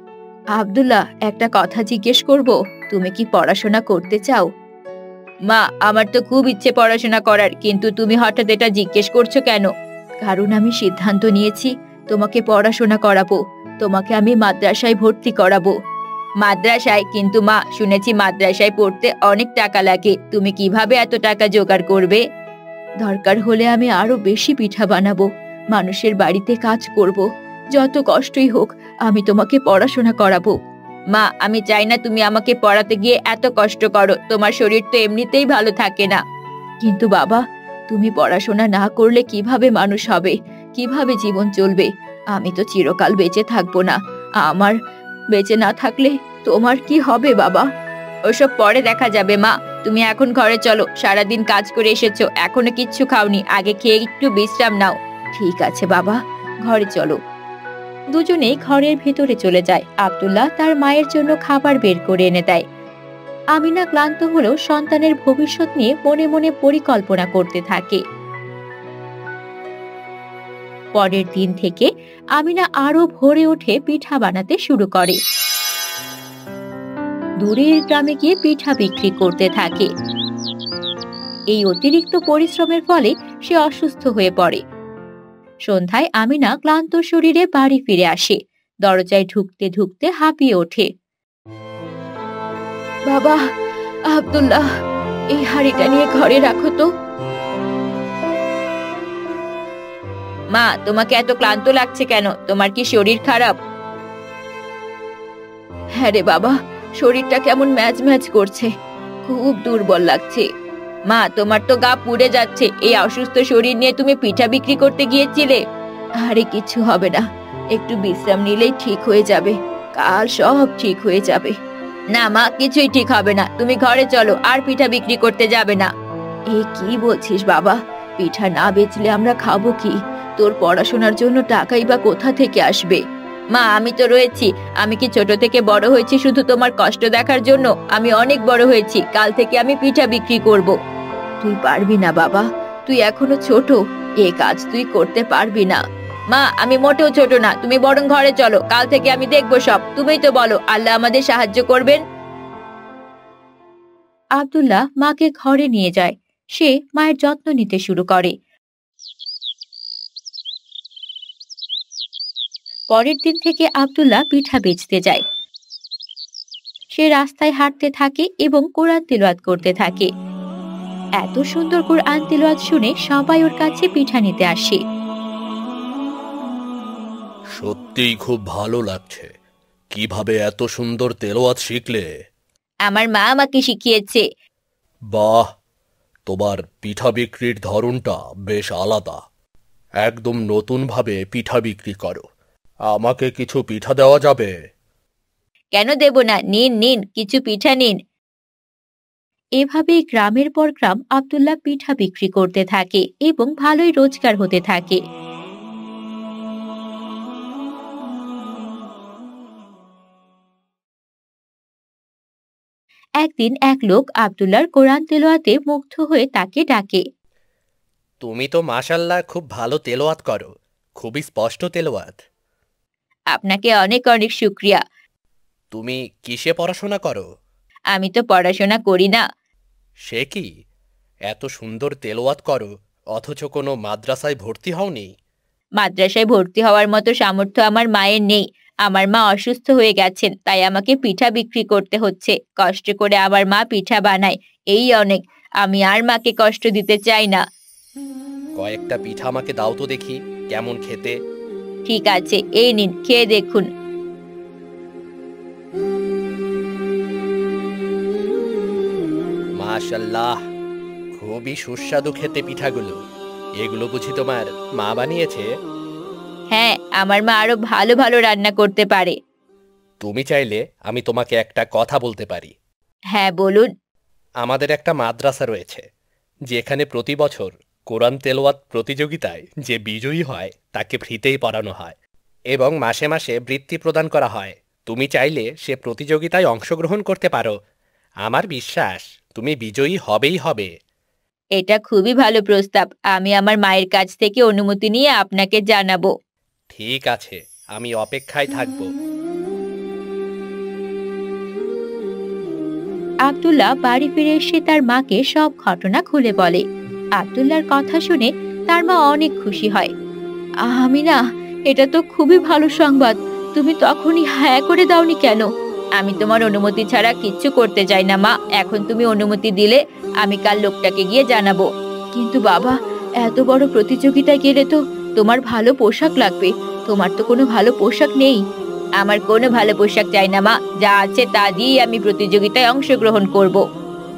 আব্দুল্লাহ, একটা কথা জিজ্ঞেস করব, তুমি কি পড়াশোনা করতে চাও? মা, আমার তো খুব ইচ্ছে পড়াশোনা করার, কিন্তু তুমি হঠাৎ এটা জিজ্ঞেস করছো কেন? কারণ আমি সিদ্ধান্ত নিয়েছি তোমাকে পড়াশোনা করাবো। তোমাকে আমি মাদ্রাসায় ভর্তি করাবো। মাদ্রাসায়? কিন্তু মা, শুনেছি মাদ্রাসায় পড়তে অনেক টাকা লাগে। তুমি কিভাবে এত টাকা জোগাড় করবে? দরকার হলে আমি আরো বেশি পিঠা বানাবো, মানুষের বাড়িতে কাজ করব। যত কষ্টই হোক, আমি তোমাকে পড়াশোনা করাবো। মা, আমি চাই না তুমি আমাকে পড়াতে গিয়ে এত কষ্ট করো। তোমার শরীর তো এমনিতেই ভালো থাকে না। কিন্তু বাবা, তুমি পড়াশোনা না করলে কিভাবে মানুষ হবে, কিভাবে জীবন চলবে? আমি তো চিরকাল বেঁচে থাকবো না। আমার বেঁচে না থাকলে তোমার কি হবে বাবা? ওসব পরে দেখা যাবে মা, তুমি এখন ঘরে চলো। সারাদিন কাজ করে এসেছো, এখনো কিচ্ছু খাওনি। আগে খেয়ে একটু বিশ্রাম নাও। ঠিক আছে বাবা, ঘরে চলো। দুজনেই ঘরের ভেতরে চলে যায়। আব্দুল্লাহ তার মায়ের জন্য খাবার বের করে এনে দেয়। আমিনা ক্লান্ত হলেও সন্তানের ভবিষ্যৎ নিয়ে মনে মনে পরিকল্পনা করতে থাকে। পরের দিন থেকে আমিনা আরো ভোরে উঠে পিঠা বানাতে শুরু করে। দূরের গ্রামে গিয়ে পিঠা বিক্রি করতে থাকে। এই অতিরিক্ত পরিশ্রমের ফলে সে অসুস্থ হয়ে পড়ে। সন্ধ্যায় আমিনা ক্লান্ত শরীরে বাড়ি ফিরে আসে। দরজায় ঢুকতে ঢুকতে হাঁপিয়ে ওঠে। বাবা, আব্দুল্লাহ, এই হাঁড়িটা নিয়ে ঘরে রাখো তো। মা, তোমাকে এত ক্লান্ত লাগছে কেন? তোমার কি শরীর খারাপ? হ্যাঁ রে বাবা, শরীরটা কেমন ম্যাজ ম্যাজ করছে, খুব দুর্বল লাগছে। মা, তোমার তো গা পুড়ে যাচ্ছে। এই অসুস্থ শরীর নিয়ে তুমি পিঠা বিক্রি করতে গিয়েছিলে? আরে কিছু হবে না, একটু বিশ্রাম নিলেই ঠিক হয়ে যাবে। কাল সব ঠিক হয়ে যাবে। না মা, কিছুই ঠিক হবে না। তুমি ঘরে চলো, আর পিঠা বিক্রি করতে যাবে না। এ কি বলছিস বাবা? পিঠা না বেচলে আমরা খাবো কি? তোর পড়াশোনার জন্য টাকাই বা কোথা থেকে আসবে? মা, আমি তো রয়েছি। আমি কি ছোট থেকে বড় হয়েছি শুধু তোমার কষ্ট দেখার জন্য? আমি অনেক বড় হয়েছি। কাল থেকে আমি পিঠা বিক্রি করব। তুই পারবি না বাবা, তুই এখনো ছোট। এ কাজ তুই করতে পারবি না। মা, আমি মোটেও ছোট না। তুমি বরং ঘরে চলো, কাল থেকে আমি দেখবো সব। তুমিই তো বলো আল্লাহ আমাদের সাহায্য করবেন। আব্দুল্লাহ মাকে ঘরে নিয়ে যায়। সে মায়ের যত্ন নিতে শুরু করে। পরের দিন থেকে আব্দুল্লাহ পিঠা বেচতে যায়। সে রাস্তায় হাঁটতে থাকে এবং কোরআন তিলাওয়াত করতে থাকে। এত সুন্দর কোরআন তিলাওয়াত শুনে সবাই ওর কাছে পিঠা নিতে আসে। সত্যিই খুব ভালো লাগছে। কিভাবে এত সুন্দর তেলাওয়াত শিখলে? আমার মা আমাকে শিখিয়েছে। বাহ, তোমার পিঠা বিক্রির ধরনটা বেশ আলাদা। একদম নতুনভাবে পিঠা বিক্রি করো। আমাকে কিছু পিঠা দেওয়া যাবে? কেন দেব না? নিন নিন, কিছু পিঠা নিন। এভাবেই গ্রামের পর গ্রাম আব্দুল্লাহ পিঠা বিক্রি করতে থাকে এবং ভালোই রোজগার হতে থাকে। একদিন এক লোক আব্দুল্লাহর কোরআন তেলাওয়াতে মুগ্ধ হয়ে তাকে ডাকে। তুমি তো মাশাআল্লাহ খুব ভালো তেলাওয়াত করো, খুবই স্পষ্ট তেলাওয়াত। আপনাকে অনেক অনেক শুকরিয়া। তুমি কিসে পড়াশোনা করো? আমি তো পড়াশোনা করি না। সে কি, এত সুন্দর তেলাওয়াত করো অথচ কোনো মাদ্রাসায় ভর্তি হওনি? মাদ্রাসায় ভর্তি হওয়ার মতো সামর্থ্য আমার মায়ের নেই। আমার মা অসুস্থ হয়ে গেছেন, তাই আমাকে পিঠা বিক্রি করতে হচ্ছে। কষ্ট করে আমার মা পিঠা বানায়, এই অনেক। আমি আর মাকে কষ্ট দিতে চাই না। কয়েকটা পিঠা আমাকে দাও তো দেখি, কেমন খেতে। ঠিক আছে, এই নিন, খেয়ে দেখুন। মাশাআল্লাহ, খুবই সুস্বাদু খেতে পিঠাগুলো। এগুলো বুঝি তোমার মা বানিয়েছে? হ্যাঁ, আমার মা আরো ভালো ভালো রান্না করতে পারে। তুমি চাইলে আমি তোমাকে একটা কথা বলতে পারি। হ্যাঁ বলুন। আমাদের একটা মাদ্রাসা রয়েছে, যেখানে প্রতি বছর কোরআন তেলাওয়াত প্রতিযোগিতায় যে বিজয়ী হয় তাকে ফ্রিতেই পড়ানো হয় এবং মাসে মাসে বৃত্তি প্রদান করা হয়। তুমি চাইলে সে প্রতিযোগিতায় অংশগ্রহণ করতে পারো। আমার বিশ্বাস তুমি বিজয়ী হবেই হবে। এটা খুবই ভালো প্রস্তাব। আমি আমার মায়ের কাছ থেকে অনুমতি নিয়ে আপনাকে জানাবো। ঠিক আছে, আমি অপেক্ষায় থাকব। আব্দুল্লাহ বাড়ি ফিরে এসে তার মাকে সব ঘটনা খুলে বলে। আব্দুল্লাহর কথা শুনে তার মা অনেক খুশি হয়। আমি না, এটা তো খুবই ভালো সংবাদ। তুমি তখনই হ্যাঁ করে দাওনি কেন? আমি তোমার অনুমতি ছাড়া কিচ্ছু করতে চাই না মা। এখন তুমি অনুমতি দিলে আমি কাল লোকটাকে গিয়ে জানাবো। কিন্তু বাবা, এত বড় প্রতিযোগিতায় গেলে তো তোমার ভালো পোশাক লাগবে। তোমার তো কোনো ভালো পোশাক নেই। আমার কোনো ভালো পোশাক চাই না মা, যা আছে তা দিয়েই আমি প্রতিযোগিতায় অংশগ্রহণ করব।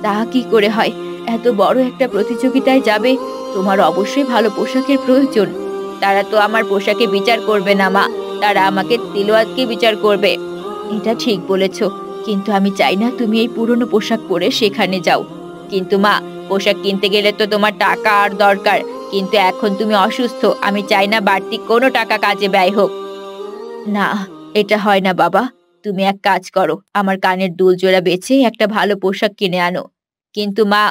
তা কি করে হয়? এত বড় একটা প্রতিযোগিতায় যাবে, তোমার অবশ্যই ভালো পোশাকের প্রয়োজন। তারা তো আমার পোশাকে বিচার করবে না মা, তারা আমাকে তিলওয়াতকে বিচার করবে। এটা ঠিক বলেছ, কিন্তু আমি চাই না তুমি এই পুরনো পোশাক পরে সেখানে যাও। কিন্তু মা, পোশাক কিনতে গেলে তো তোমার টাকা আর দরকার। কিন্তু এখন তুমি অসুস্থ, আমি চাই না বাড়তি কোনো টাকা কাজে ব্যয় হোক। না, এটা হয় না বাবা। তুমি এক কাজ করো, আমার কানের দুল জোড়া বেচে একটা ভালো পোশাক কিনে আনো। কিন্তু মা,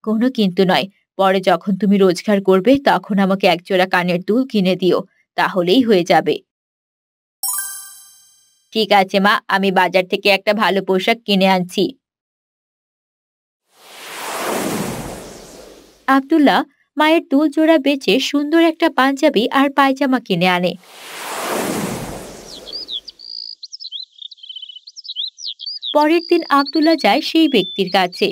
কোনো কিন্তু নয়। পরে যখন তুমি রোজগার করবে তখন আমাকে এক জোড়া কানের দুল কিনে দিও, তাহলেই হয়ে যাবে। ঠিক আছে মা, আমি বাজার থেকে একটা ভালো পোশাক কিনে আনছি। আব্দুল্লাহ মায়ের দুল জোড়া বেচে সুন্দর একটা পাঞ্জাবি আর পায়জামা কিনে আনে। পরের দিন আব্দুল্লাহ যায় সেই ব্যক্তির কাছে।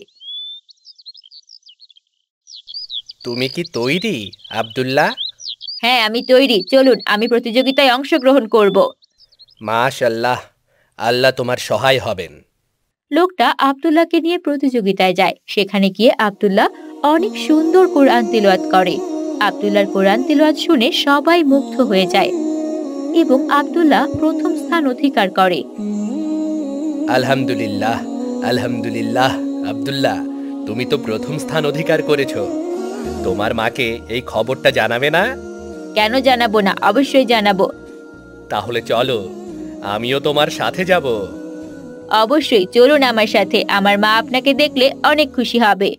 তুমি কি তৈরি, আব্দুল্লাহ? হ্যাঁ, আমি তৈরি। চলুন, আমি প্রতিযোগিতায় অংশগ্রহণ করব। মাশাল্লাহ, আল্লাহ তোমার সহায় হবেন। লোকটা আব্দুল্লাহকে নিয়ে প্রতিযোগিতায় যায়। সেখানে গিয়ে আব্দুল্লাহ অনেক সুন্দর কোরআন তিলাওয়াত করে। আব্দুল্লাহর কোরআন তিলাওয়াত শুনে সবাই মুগ্ধ হয়ে যায় এবং আব্দুল্লাহ প্রথম স্থান অধিকার করে। আলহামদুলিল্লাহ, আলহামদুলিল্লাহ। আব্দুল্লাহ, তুমি তো প্রথম স্থান অধিকার করেছো। তোমার মাকে এই খবরটা জানাবে না? কেন জানাবো না, অবশ্যই জানাবো। তাহলে চলো, আমিও তোমার সাথে যাব। অবশ্যই চলুন আমার সাথে, আমার মা আপনাকে দেখলে অনেক খুশি হবে।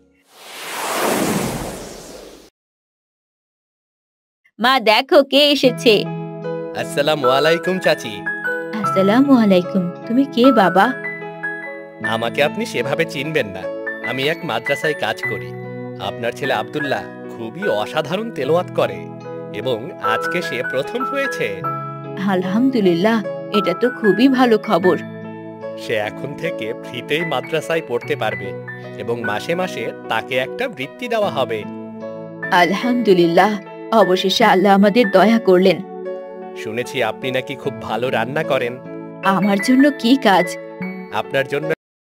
মা দেখো কে এসেছে। আসসালামু আলাইকুম চাচি। আসসালামু আলাইকুম। তুমি কে বাবা? আমাকে আপনি সেভাবে চিনবেন না, আমি এক মাদ্রাসায় কাজ করি। আপনার ছেলে আব্দুল্লাহ খুবই অসাধারণ তেলাওয়াত করে এবং আজকে সে প্রথম হয়েছে। আলহামদুলিল্লাহ, এটা তো খুবই ভালো খবর। সে এখন থেকে ফ্রিতেই মাদ্রাসায় পড়তে পারবে এবং মাসে মাসে তাকে একটা বৃত্তি দেওয়া হবে। আলহামদুলিল্লাহ, অবশেষে আল্লাহ আমাদের দয়া করলেন। শুনেছি আপনি নাকি খুব ভালো রান্না করেন। আমার জন্য কি কাজ? আপনার জন্য